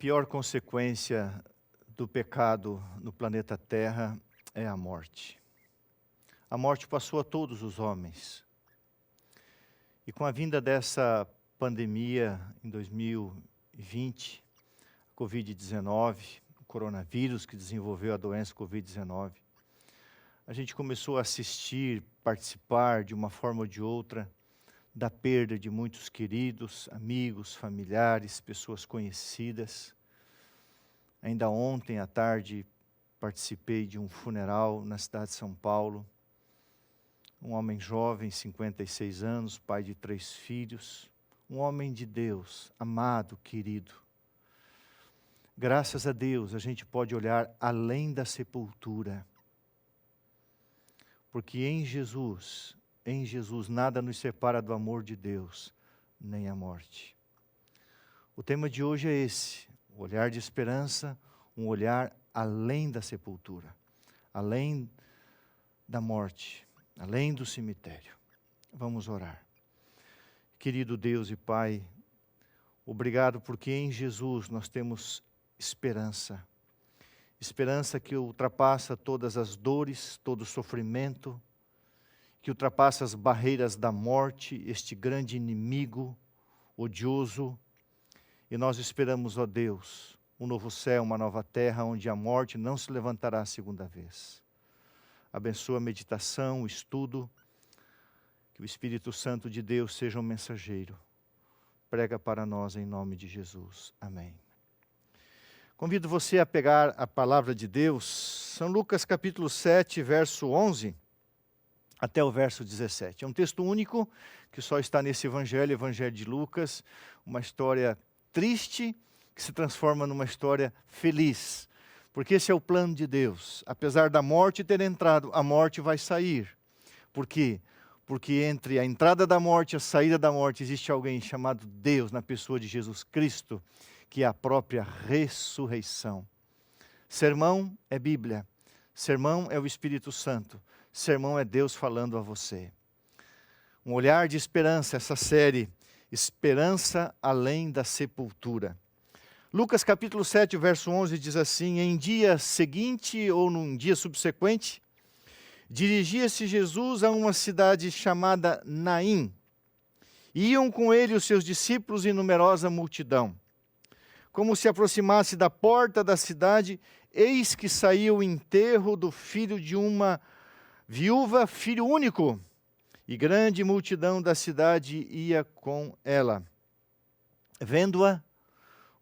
pior consequência do pecado no planeta Terra é a morte. A morte passou a todos os homens. E com a vinda dessa pandemia em 2020, a Covid-19, o coronavírus que desenvolveu a doença Covid-19, a gente começou a assistir, participar de uma forma ou de outra da perda de muitos queridos, amigos, familiares, pessoas conhecidas. Ainda ontem à tarde participei de um funeral na cidade de São Paulo. Um homem jovem, 56 anos, pai de 3 filhos, um homem de Deus, amado, querido. Graças a Deus a gente pode olhar além da sepultura, porque em Jesus nada nos separa do amor de Deus, nem a morte. O tema de hoje é esse, o olhar de esperança, um olhar além da sepultura, além da morte, além do cemitério. Vamos orar. Querido Deus e Pai, obrigado porque em Jesus nós temos esperança. Esperança que ultrapassa todas as dores, todo o sofrimento, que ultrapassa as barreiras da morte, este grande inimigo odioso. E nós esperamos, ó Deus, um novo céu, uma nova terra, onde a morte não se levantará a segunda vez. Abençoa a meditação, o estudo, que o Espírito Santo de Deus seja um mensageiro. Prega para nós em nome de Jesus. Amém. Convido você a pegar a palavra de Deus, São Lucas capítulo 7, verso 11, até o verso 17. É um texto único, que só está nesse evangelho, Evangelho de Lucas, uma história triste, que se transforma numa história feliz. Porque esse é o plano de Deus. Apesar da morte ter entrado, a morte vai sair. Por quê? Porque entre a entrada da morte e a saída da morte existe alguém chamado Deus, na pessoa de Jesus Cristo, que é a própria ressurreição. Sermão é Bíblia. Sermão é o Espírito Santo. Sermão é Deus falando a você. Um olhar de esperança, essa série, Esperança além da sepultura. Lucas capítulo 7, verso 11 diz assim: em dia seguinte ou num dia subsequente, dirigia-se Jesus a uma cidade chamada Naim. Iam com ele os seus discípulos e numerosa multidão. Como se aproximasse da porta da cidade, eis que saía o enterro do filho de uma viúva, filho único, e grande multidão da cidade ia com ela. Vendo-a,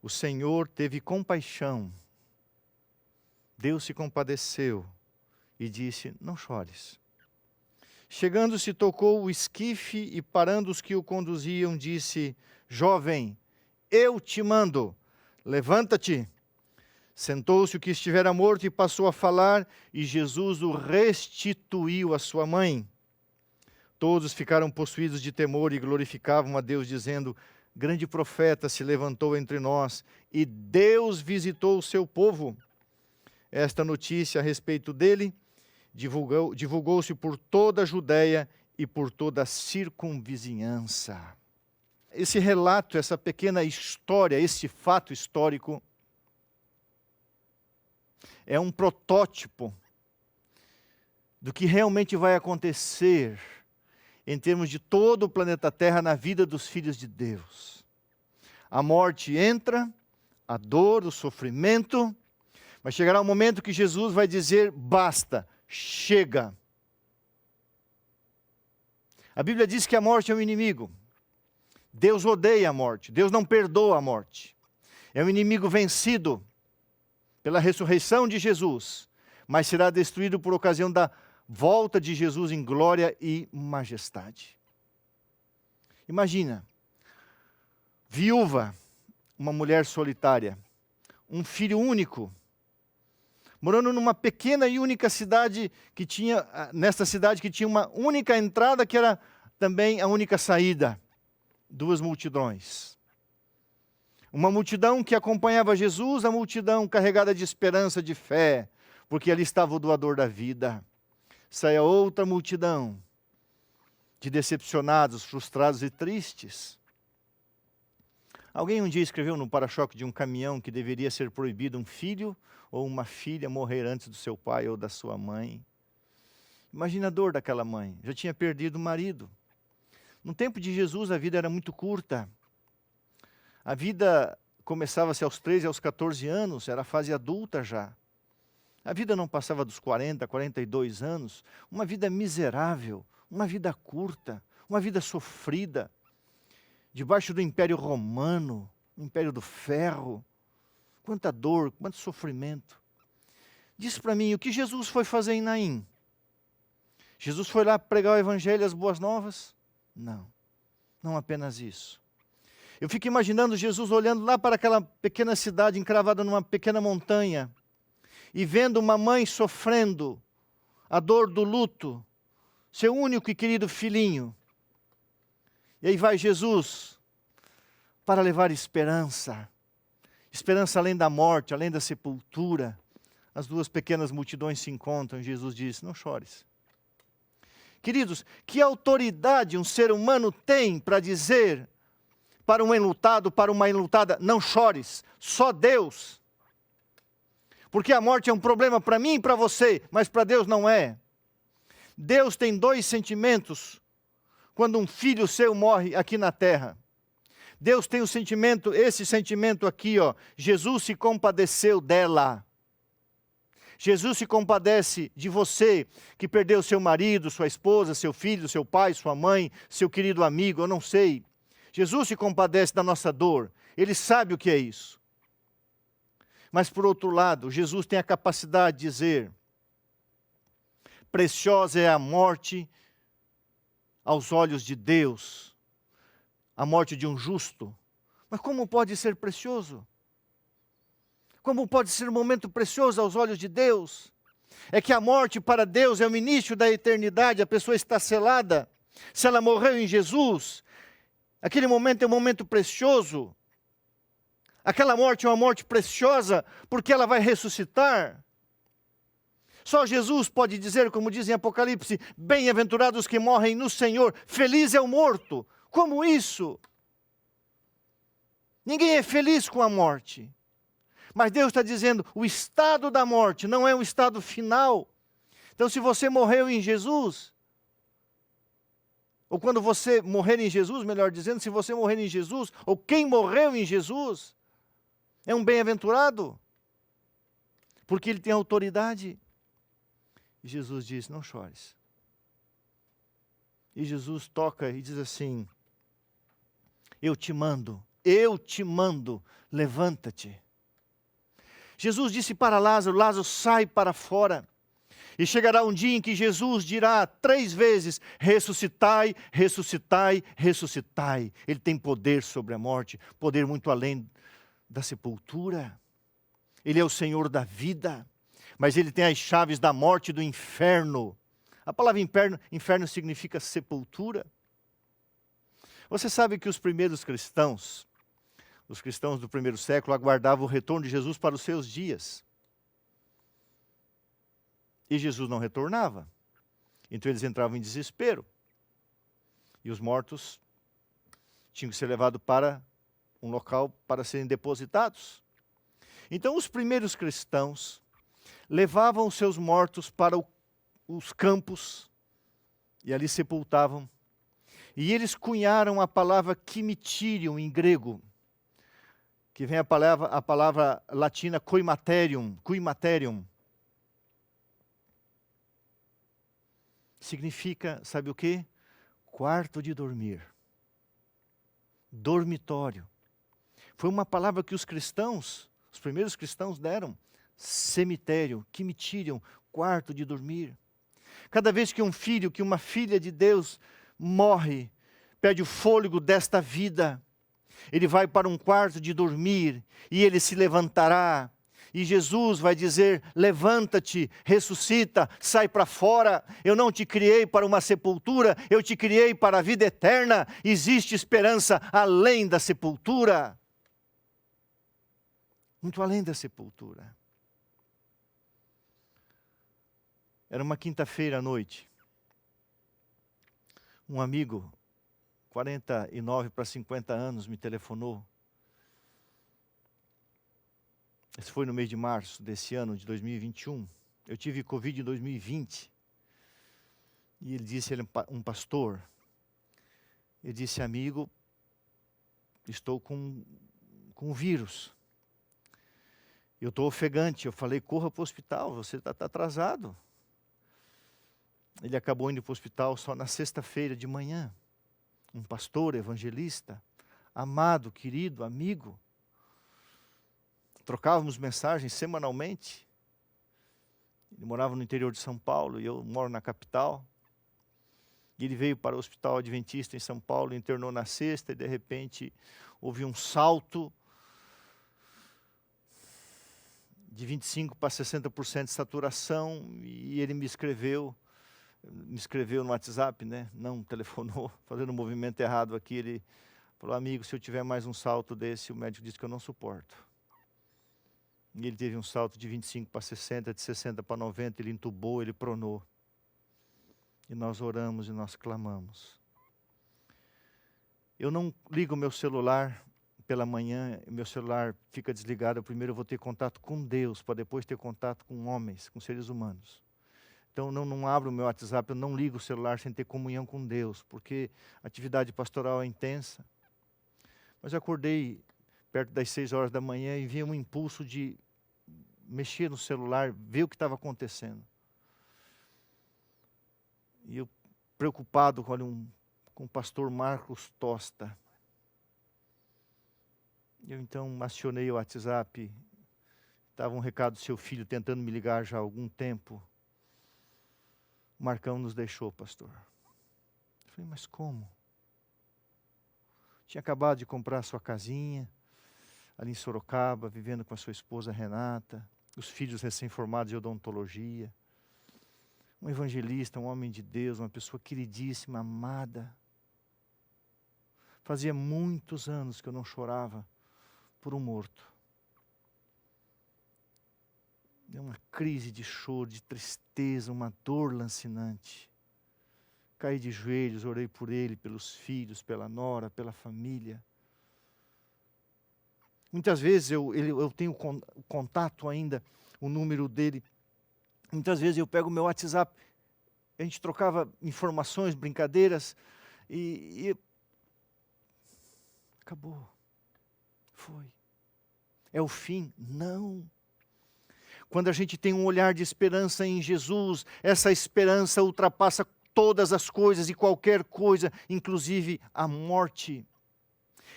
o Senhor teve compaixão. Deus se compadeceu e disse: não chores. Chegando-se, tocou o esquife e, parando os que o conduziam, disse: jovem, eu te mando, levanta-te. Sentou-se o que estivera morto e passou a falar, e Jesus o restituiu à sua mãe. Todos ficaram possuídos de temor e glorificavam a Deus, dizendo: grande profeta se levantou entre nós, e Deus visitou o seu povo. Esta notícia a respeito dele divulgou-se por toda a Judéia e por toda a circunvizinhança. Esse relato, essa pequena história, esse fato histórico, é um protótipo do que realmente vai acontecer em termos de todo o planeta Terra na vida dos filhos de Deus. A morte entra, a dor, o sofrimento, mas chegará um momento que Jesus vai dizer: basta, chega. A Bíblia diz que a morte é um inimigo. Deus odeia a morte, Deus não perdoa a morte. É um inimigo vencido pela ressurreição de Jesus, mas será destruído por ocasião da volta de Jesus em glória e majestade. Imagina, viúva, uma mulher solitária, um filho único, morando numa pequena e única cidade que tinha, nesta cidade que tinha uma única entrada que era também a única saída. 2 multidões. Uma multidão que acompanhava Jesus, a multidão carregada de esperança, de fé, porque ali estava o doador da vida. Saia outra multidão de decepcionados, frustrados e tristes. Alguém um dia escreveu no para-choque de um caminhão que deveria ser proibido um filho ou uma filha morrer antes do seu pai ou da sua mãe. Imagina a dor daquela mãe, já tinha perdido o marido. No tempo de Jesus a vida era muito curta. A vida começava-se aos 13, aos 14 anos, era a fase adulta já. A vida não passava dos 40, 42 anos, uma vida miserável, uma vida curta, uma vida sofrida, debaixo do Império Romano, o Império do Ferro. Quanta dor, quanto sofrimento. Diz para mim, o que Jesus foi fazer em Naim? Jesus foi lá pregar o Evangelho, as boas novas? Não, não apenas isso. Eu fico imaginando Jesus olhando lá para aquela pequena cidade encravada numa pequena montanha e vendo uma mãe sofrendo a dor do luto, seu único e querido filhinho. E aí vai Jesus para levar esperança, esperança além da morte, além da sepultura. As duas pequenas multidões se encontram e Jesus diz, não chores. Queridos, que autoridade um ser humano tem para dizer para um enlutado, para uma enlutada, não chores, só Deus. Porque a morte é um problema para mim e para você, mas para Deus não é. Deus tem dois sentimentos quando um filho seu morre aqui na terra. Deus tem o sentimento, esse sentimento aqui, ó, Jesus se compadeceu dela. Jesus se compadece de você que perdeu seu marido, sua esposa, seu filho, seu pai, sua mãe, seu querido amigo, eu não sei. Jesus se compadece da nossa dor, Ele sabe o que é isso. Mas por outro lado, Jesus tem a capacidade de dizer, preciosa é a morte aos olhos de Deus, a morte de um justo. Mas como pode ser precioso? Como pode ser um momento precioso aos olhos de Deus? É que a morte para Deus é o início da eternidade, a pessoa está selada. Se ela morreu em Jesus, aquele momento é um momento precioso. Aquela morte é uma morte preciosa, porque ela vai ressuscitar. Só Jesus pode dizer, como diz em Apocalipse, bem-aventurados que morrem no Senhor, feliz é o morto. Como isso? Ninguém é feliz com a morte. Mas Deus está dizendo, o estado da morte não é um estado final. Então se você morreu em Jesus, ou quando você morrer em Jesus, melhor dizendo, se você morrer em Jesus, ou quem morreu em Jesus, é um bem-aventurado, porque ele tem autoridade. E Jesus diz, não chores. E Jesus toca e diz assim, eu te mando, levanta-te. Jesus disse para Lázaro, Lázaro, sai para fora. E chegará um dia em que Jesus dirá 3 vezes, ressuscitai, ressuscitai, ressuscitai. Ele tem poder sobre a morte, poder muito além da sepultura. Ele é o Senhor da vida, mas Ele tem as chaves da morte e do inferno. A palavra inferno significa sepultura. Você sabe que os primeiros cristãos, os cristãos do primeiro século, aguardavam o retorno de Jesus para os seus dias. E Jesus não retornava. Então eles entravam em desespero. E os mortos tinham que ser levados para um local para serem depositados. Então os primeiros cristãos levavam os seus mortos para os campos e ali sepultavam. E eles cunharam a palavra cemitério em grego, que vem a palavra latina coimaterium. Significa, sabe o quê? Quarto de dormir. Dormitório. Foi uma palavra que os primeiros cristãos deram. Cemitério, cemitério, quarto de dormir. Cada vez que um filho, que uma filha de Deus morre, perde o fôlego desta vida, ele vai para um quarto de dormir e ele se levantará. E Jesus vai dizer, levanta-te, ressuscita, sai para fora. Eu não te criei para uma sepultura, eu te criei para a vida eterna. Existe esperança além da sepultura. Muito além da sepultura. Era uma quinta-feira à noite. Um amigo, 49 para 50 anos, me telefonou Esse foi no mês de março desse ano, de 2021. Eu tive Covid em 2020. E ele disse, ele é um pastor. Ele disse, amigo, estou com vírus. Eu estou ofegante. Eu falei, corra para o hospital, você está atrasado. Ele acabou indo para o hospital só na sexta-feira de manhã. Um pastor, evangelista, amado, querido, amigo. Trocávamos mensagens semanalmente. Ele morava no interior de São Paulo e eu moro na capital. E ele veio para o Hospital Adventista em São Paulo, internou na sexta e de repente houve um salto de 25% para 60% de saturação e ele me escreveu no WhatsApp, né? Não telefonou, fazendo um movimento errado aqui. Ele falou, amigo, se eu tiver mais um salto desse, o médico disse que eu não suporto. E ele teve um salto de 25 para 60, de 60 para 90, ele entubou, ele pronou. E nós oramos e nós clamamos. Eu não ligo o meu celular pela manhã, meu celular fica desligado. Primeiro eu vou ter contato com Deus, para depois ter contato com homens, com seres humanos. Então eu não abro o meu WhatsApp, eu não ligo o celular sem ter comunhão com Deus, porque a atividade pastoral é intensa. Mas eu acordei perto das 6 horas da manhã e vi um impulso de mexer no celular, ver o que estava acontecendo. E eu, preocupado com o pastor Marcos Tosta, eu então acionei o WhatsApp, estava um recado do seu filho tentando me ligar já há algum tempo. O Marcão nos deixou, pastor. Eu falei, mas como? Tinha acabado de comprar sua casinha, ali em Sorocaba, vivendo com a sua esposa Renata, os filhos recém-formados de odontologia. Um evangelista, um homem de Deus, uma pessoa queridíssima, amada. Fazia muitos anos que eu não chorava por um morto. Deu uma crise de choro, de tristeza, uma dor lancinante. Caí de joelhos, orei por ele, pelos filhos, pela nora, pela família. Muitas vezes eu tenho contato ainda, o número dele. Muitas vezes eu pego o meu WhatsApp, a gente trocava informações, brincadeiras, e acabou. Foi. É o fim? Não. Quando a gente tem um olhar de esperança em Jesus, essa esperança ultrapassa todas as coisas e qualquer coisa, inclusive a morte.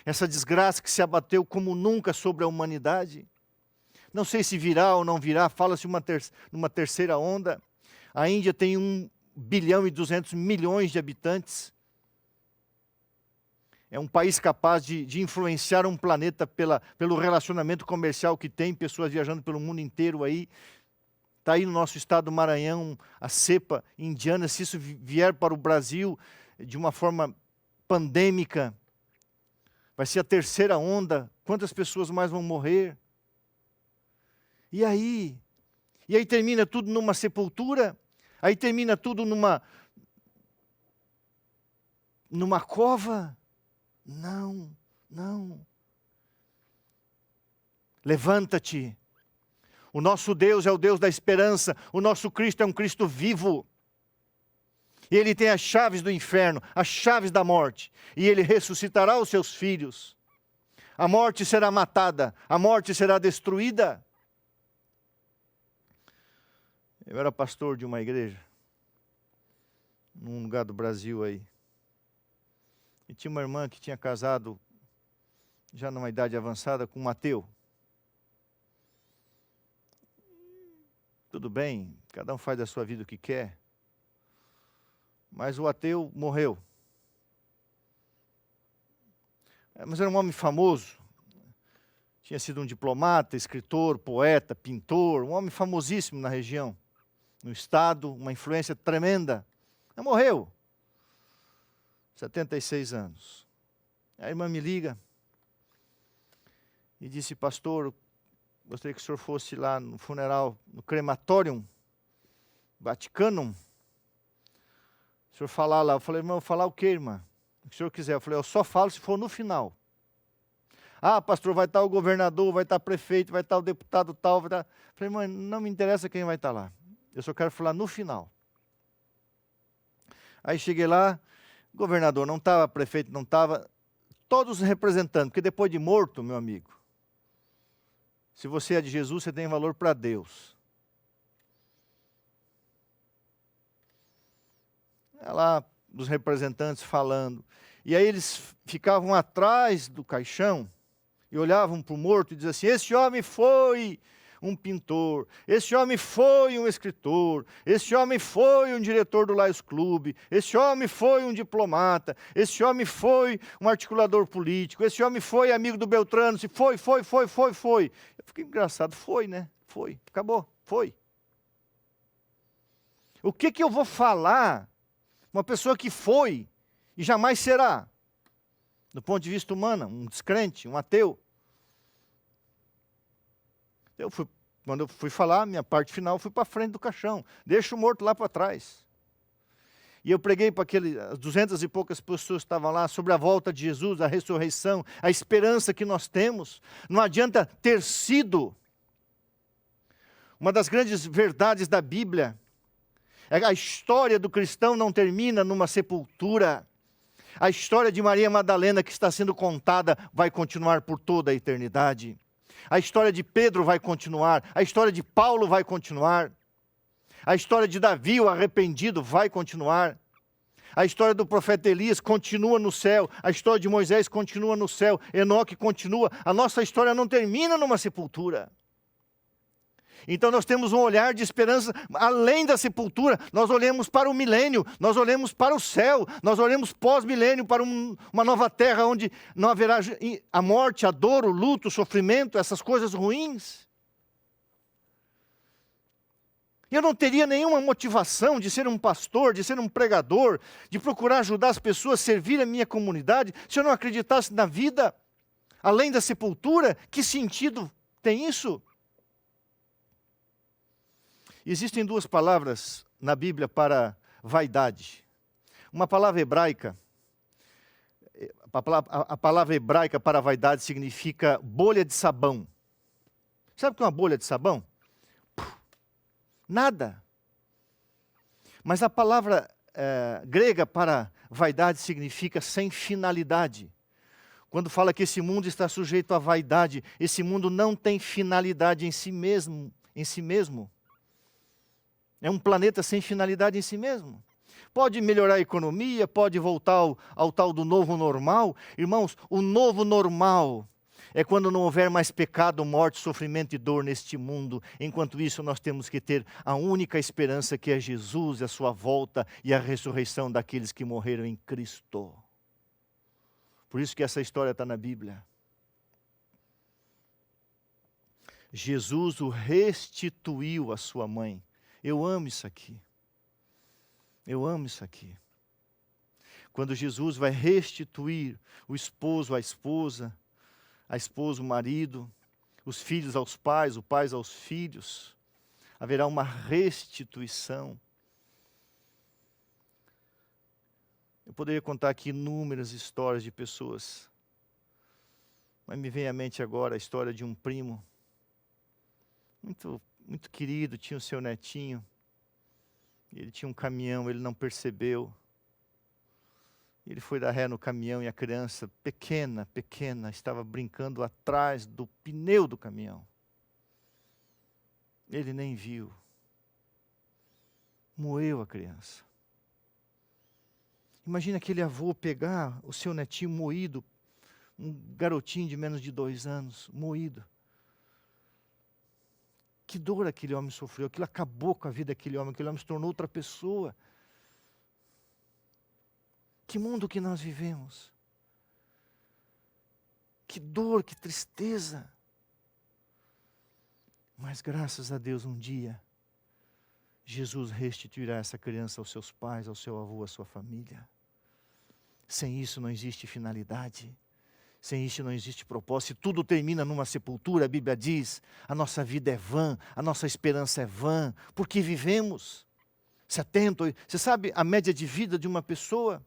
Essa desgraça que se abateu como nunca sobre a humanidade. Não sei se virá ou não virá, fala-se numa terceira onda. A Índia tem 1 bilhão e 200 milhões de habitantes. É um país capaz de influenciar um planeta pelo relacionamento comercial que tem, pessoas viajando pelo mundo inteiro aí. Está aí no nosso estado do Maranhão, a cepa indiana. Se isso vier para o Brasil de uma forma pandêmica, vai ser a terceira onda. Quantas pessoas mais vão morrer? E aí? E aí termina tudo numa sepultura? Aí termina tudo numa cova? Não, não. Levanta-te. O nosso Deus é o Deus da esperança. O nosso Cristo é um Cristo vivo. E Ele tem as chaves do inferno, as chaves da morte. E Ele ressuscitará os seus filhos. A morte será matada, a morte será destruída. Eu era pastor de uma igreja, num lugar do Brasil aí. E tinha uma irmã que tinha casado, já numa idade avançada, com um ateu. Tudo bem, cada um faz da sua vida o que quer. Mas o ateu morreu. Mas era um homem famoso. Tinha sido um diplomata, escritor, poeta, pintor, um homem famosíssimo na região, no estado, uma influência tremenda. Mas morreu. 76 anos. A irmã me liga e disse, pastor, gostaria que o senhor fosse lá no funeral, no crematório Vaticanum. O senhor falar lá. Eu falei, irmão, falar o quê, irmã? O que o senhor quiser. Eu falei, eu só falo se for no final. Ah, pastor, vai estar o governador, vai estar o prefeito, vai estar o deputado tal. Vai estar... Falei, mãe, não me interessa quem vai estar lá. Eu só quero falar no final. Aí cheguei lá, governador não estava, prefeito não estava, todos representando, porque depois de morto, meu amigo, se você é de Jesus, você tem valor para Deus. Lá, os representantes falando. E aí eles ficavam atrás do caixão e olhavam para o morto e diziam assim, esse homem foi um pintor, esse homem foi um escritor, esse homem foi um diretor do Lions Club, esse homem foi um diplomata, esse homem foi um articulador político, esse homem foi amigo do Beltrano, se foi. Eu fiquei engraçado, foi, né? Foi, acabou, foi. O que eu vou falar uma pessoa que foi e jamais será? Do ponto de vista humano, um descrente, um ateu. Quando eu fui falar, minha parte final, fui para frente do caixão. Deixa o morto lá para trás. E eu preguei para as 200 e poucas pessoas que estavam lá sobre a volta de Jesus, a ressurreição, a esperança que nós temos. Não adianta ter sido. Uma das grandes verdades da Bíblia é que a história do cristão não termina numa sepultura. A história de Maria Madalena que está sendo contada vai continuar por toda a eternidade. A história de Pedro vai continuar, a história de Paulo vai continuar, a história de Davi, o arrependido, vai continuar, a história do profeta Elias continua no céu, a história de Moisés continua no céu, Enoque continua, a nossa história não termina numa sepultura. Então nós temos um olhar de esperança além da sepultura, nós olhamos para o milênio, nós olhamos para o céu, nós olhamos pós-milênio para uma nova terra onde não haverá a morte, a dor, o luto, o sofrimento, essas coisas ruins. Eu não teria nenhuma motivação de ser um pastor, de ser um pregador, de procurar ajudar as pessoas, servir a minha comunidade, se eu não acreditasse na vida além da sepultura. Que sentido tem isso? Existem duas palavras na Bíblia para vaidade. Uma palavra hebraica, a palavra hebraica para vaidade significa bolha de sabão. Sabe o que é uma bolha de sabão? Nada. Mas a palavra grega para vaidade significa sem finalidade. Quando fala que esse mundo está sujeito à vaidade, esse mundo não tem finalidade em si mesmo. É um planeta sem finalidade em si mesmo. Pode melhorar a economia, pode voltar ao tal do novo normal. Irmãos, o novo normal é quando não houver mais pecado, morte, sofrimento e dor neste mundo. Enquanto isso, nós temos que ter a única esperança que é Jesus, a sua volta e a ressurreição daqueles que morreram em Cristo. Por isso que essa história está na Bíblia. Jesus o restituiu à sua mãe. Eu amo isso aqui. Eu amo isso aqui. Quando Jesus vai restituir o esposo à esposa, a esposa ao marido, os filhos aos pais, os pais aos filhos, haverá uma restituição. Eu poderia contar aqui inúmeras histórias de pessoas, mas me vem à mente agora a história de um primo, muito querido, tinha o seu netinho, ele tinha um caminhão, ele não percebeu, ele foi dar ré no caminhão e a criança pequena, estava brincando atrás do pneu do caminhão. Ele nem viu, moeu a criança. Imagina aquele avô pegar o seu netinho moído, um garotinho de menos de 2 anos, moído. Que dor aquele homem sofreu, aquilo acabou com a vida daquele homem se tornou outra pessoa. Que mundo que nós vivemos. Que dor, que tristeza. Mas graças a Deus um dia, Jesus restituirá essa criança aos seus pais, ao seu avô, à sua família. Sem isso não existe finalidade. Sem isso não existe propósito. Se tudo termina numa sepultura, a Bíblia diz, a nossa vida é vã, a nossa esperança é vã, porque vivemos 70, você sabe a média de vida de uma pessoa?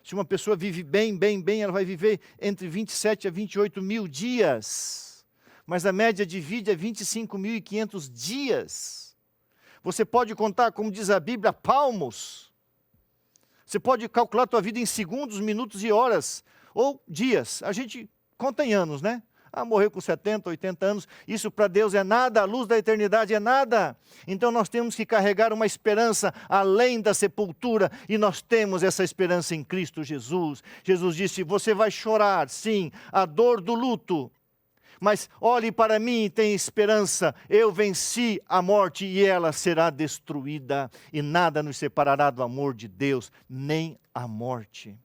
Se uma pessoa vive bem, ela vai viver entre 27 a 28 mil dias. Mas a média de vida é 25.500 dias. Você pode contar, como diz a Bíblia, palmos. Você pode calcular a tua vida em segundos, minutos e horas. Ou dias. A gente conta em anos, né? Morreu com 70, 80 anos. Isso para Deus é nada, a luz da eternidade é nada. Então nós temos que carregar uma esperança além da sepultura. E nós temos essa esperança em Cristo Jesus. Jesus disse, você vai chorar, sim, a dor do luto. Mas olhe para mim e tenha esperança. Eu venci a morte e ela será destruída. E nada nos separará do amor de Deus, nem a morte.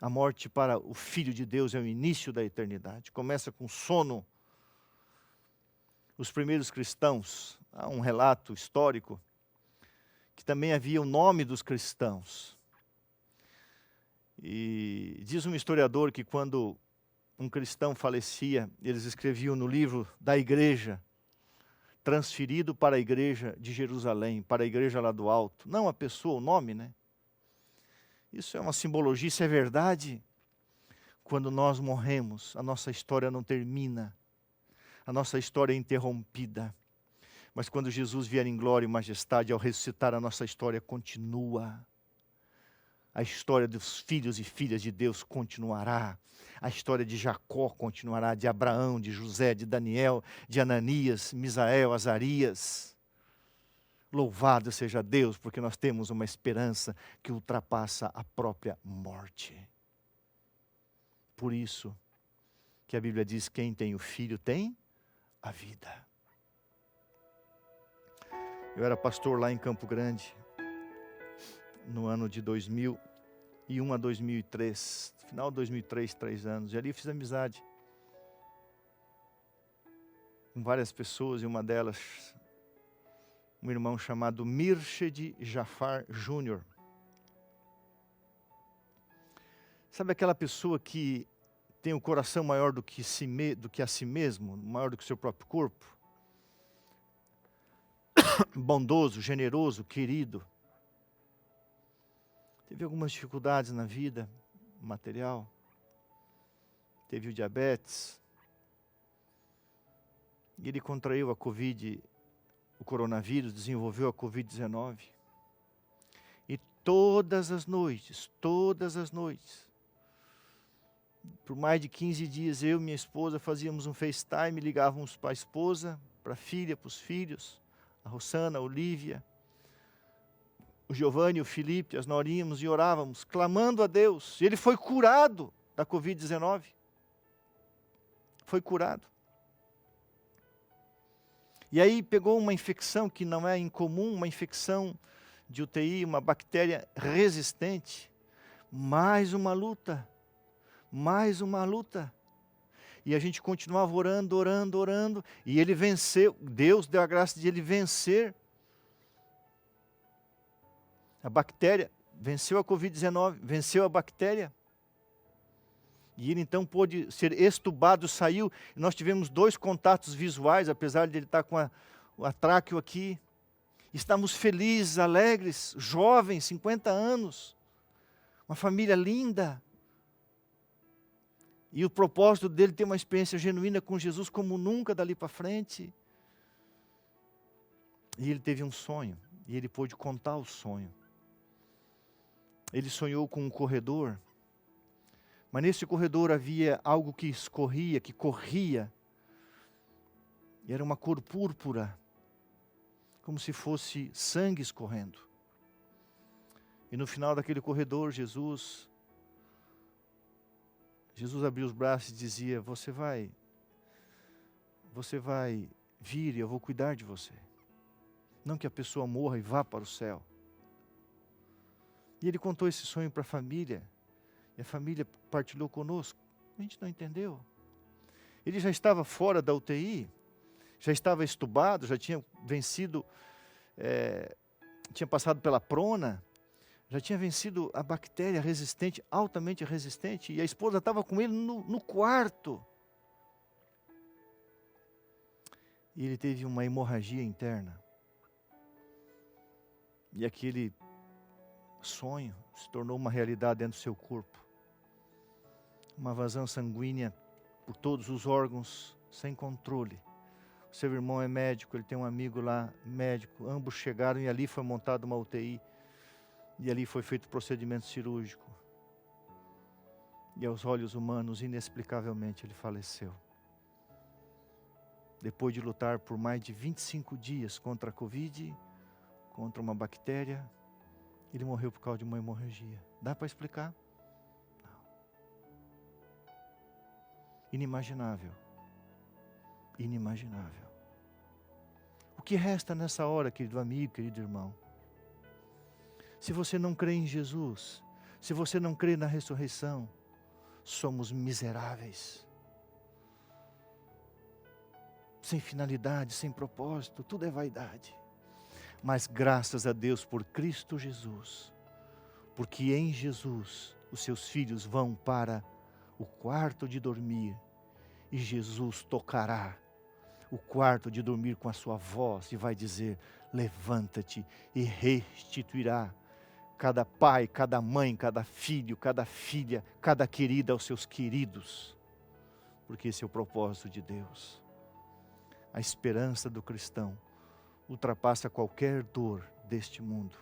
A morte para o Filho de Deus é o início da eternidade. Começa com sono. Os primeiros cristãos, há um relato histórico, que também havia o nome dos cristãos. E diz um historiador que quando um cristão falecia, eles escreviam no livro da igreja, transferido para a igreja de Jerusalém, para a igreja lá do alto. Não a pessoa, o nome, né? Isso é uma simbologia, isso é verdade. Quando nós morremos, a nossa história não termina. A nossa história é interrompida. Mas quando Jesus vier em glória e majestade, ao ressuscitar, a nossa história continua. A história dos filhos e filhas de Deus continuará. A história de Jacó continuará, de Abraão, de José, de Daniel, de Ananias, Misael, Azarias. Louvado seja Deus, porque nós temos uma esperança que ultrapassa a própria morte. Por isso que a Bíblia diz, quem tem o Filho tem a vida. Eu era pastor lá em Campo Grande, no ano de 2001 a 2003, final de 2003, 3 anos. E ali eu fiz amizade com várias pessoas, e uma delas, um irmão chamado Mirshed Jafar Júnior. Sabe aquela pessoa que tem o coração maior do que a si mesmo, maior do que o seu próprio corpo? Bondoso, generoso, querido. Teve algumas dificuldades na vida material. Teve o diabetes. E ele contraiu a o coronavírus, desenvolveu a Covid-19. E todas as noites, por mais de 15 dias, eu e minha esposa fazíamos um FaceTime, ligávamos para a esposa, para a filha, para os filhos, a Rosana, a Olívia, o Giovanni, o Felipe, nós oríamos e orávamos, clamando a Deus. E ele foi curado da Covid-19. Foi curado. E aí pegou uma infecção que não é incomum, uma infecção de UTI, uma bactéria resistente. Mais uma luta. E a gente continuava orando, e ele venceu. Deus deu a graça de ele vencer a bactéria, venceu a Covid-19, venceu a bactéria. E ele então pôde ser extubado, saiu. Nós tivemos 2 contatos visuais, apesar de ele estar com a tráqueo aqui. Estamos felizes, alegres, jovens, 50 anos. Uma família linda. E o propósito dele ter uma experiência genuína com Jesus como nunca dali para frente. E ele teve um sonho, e ele pôde contar o sonho. Ele sonhou com um corredor, mas nesse corredor havia algo que escorria, que corria, e era uma cor púrpura, como se fosse sangue escorrendo. E no final daquele corredor, Jesus abriu os braços e dizia, você vai vir e eu vou cuidar de você. Não que a pessoa morra e vá para o céu. E ele contou esse sonho para a família. E a família partilhou conosco. A gente não entendeu. Ele já estava fora da UTI, já estava estubado, já tinha vencido, tinha passado pela prona, já tinha vencido a bactéria resistente, altamente resistente, e a esposa estava com ele no quarto. E ele teve uma hemorragia interna. E aquele sonho se tornou uma realidade dentro do seu corpo. Uma vazão sanguínea por todos os órgãos, sem controle. O seu irmão é médico, ele tem um amigo lá, médico. Ambos chegaram e ali foi montada uma UTI. E ali foi feito o procedimento cirúrgico. E aos olhos humanos, inexplicavelmente, ele faleceu. Depois de lutar por mais de 25 dias contra a Covid, contra uma bactéria, ele morreu por causa de uma hemorragia. Dá para explicar? Não. Inimaginável. Inimaginável. O que resta nessa hora, querido amigo, querido irmão? Se você não crê em Jesus, se você não crê na ressurreição, somos miseráveis. Sem finalidade, sem propósito, tudo é vaidade. Mas graças a Deus por Cristo Jesus, porque em Jesus os seus filhos vão para o quarto de dormir e Jesus tocará o quarto de dormir com a sua voz e vai dizer: levanta-te, e restituirá cada pai, cada mãe, cada filho, cada filha, cada querida aos seus queridos, porque esse é o propósito de Deus. A esperança do cristão ultrapassa qualquer dor deste mundo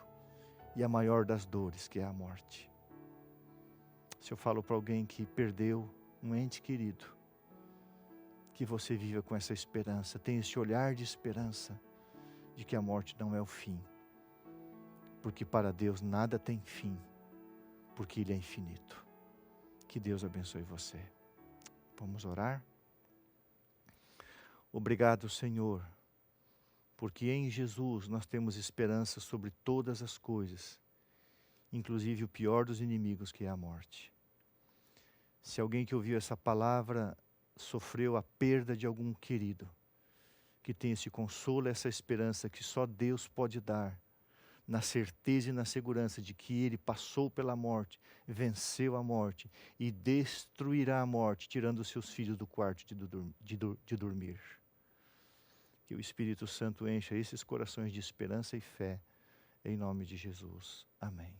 e a maior das dores, que é a morte. Se eu falo para alguém que perdeu um ente querido, que você viva com essa esperança, tenha esse olhar de esperança de que a morte não é o fim, porque para Deus nada tem fim, porque Ele é infinito. Que Deus abençoe você. Vamos orar? Obrigado, Senhor, porque em Jesus nós temos esperança sobre todas as coisas, inclusive o pior dos inimigos, que é a morte. Se alguém que ouviu essa palavra sofreu a perda de algum querido, que tenha esse consolo, essa esperança que só Deus pode dar, na certeza e na segurança de que Ele passou pela morte, venceu a morte e destruirá a morte, tirando os seus filhos do quarto de dormir. Que o Espírito Santo encha esses corações de esperança e fé, em nome de Jesus. Amém.